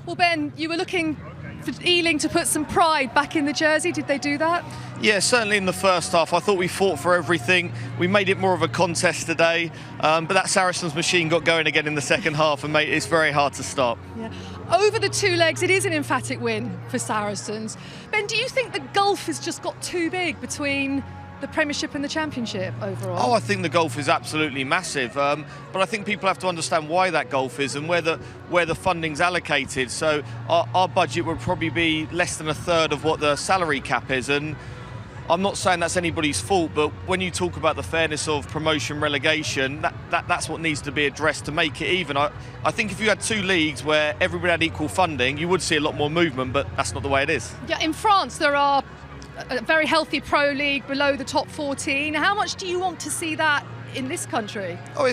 Well, Ben, you were looking for Ealing to put some pride back in the jersey. Did they do that? Yeah, certainly in the first half. I thought we fought for everything. We made it more of a contest today, but that Saracens machine got going again in the second half, and it's very hard to stop. Yeah. Over the two legs, it is an emphatic win for Saracens. Ben, do you think the gulf has just got too big between the Premiership and the Championship overall? Oh, I think the gulf is absolutely massive, but I think people have to understand why that gulf is and where the funding's allocated. So our budget would probably be less than a third of what the salary cap is, and I'm not saying that's anybody's fault, but when you talk about the fairness of promotion relegation, that's what needs to be addressed to make it even. I think if you had two leagues where everybody had equal funding, you would see a lot more movement, but that's not the way it is. Yeah, in France there are a very healthy pro league below the top 14. How much do you want to see that in this country? Oh,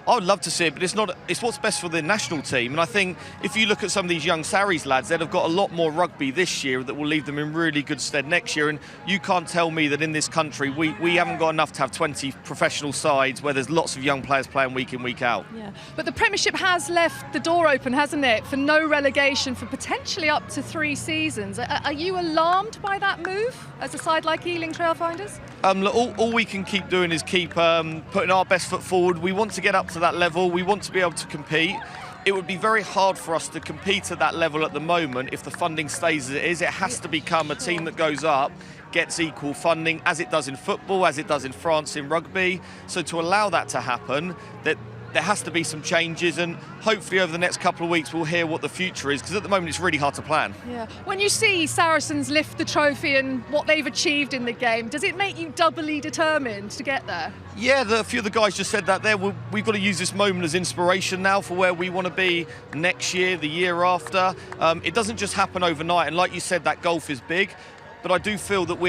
I would love to see it, but it's what's best for the national team. And I think if you look at some of these young Sarries lads, they've got a lot more rugby this year that will leave them in really good stead next year. And you can't tell me that in this country we haven't got enough to have 20 professional sides where there's lots of young players playing week in, week out. Yeah, but the Premiership has left the door open, hasn't it, for no relegation for potentially up to 3 seasons. Are you alarmed by that move as a side like Ealing Trailfinders? Look, all we can keep doing is keep putting our best foot forward. We want to get up to that level. We want to be able to compete. It would be very hard for us to compete at that level at the moment if the funding stays as it is. It has to become a team that goes up, gets equal funding, as it does in football, as it does in France in rugby. So to allow that to happen, there has to be some changes, and hopefully over the next couple of weeks we'll hear what the future is, because at the moment it's really hard to plan. Yeah. When you see Saracens lift the trophy and what they've achieved in the game, does it make you doubly determined to get there? Yeah, a few of the guys just said that there. We've got to use this moment as inspiration now for where we want to be next year, the year after. It doesn't just happen overnight, and like you said, that gulf is big. But I do feel that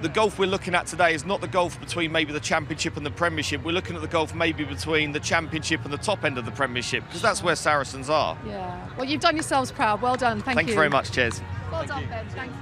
the gulf we're looking at today is not the gulf between maybe the Championship and the Premiership. We're looking at the gulf maybe between the Championship and the top end of the Premiership, because that's where Saracens are. Yeah. Well, you've done yourselves proud. Well done. Thank you. Thank you very much. Cheers. Well done, Ben. Thank you.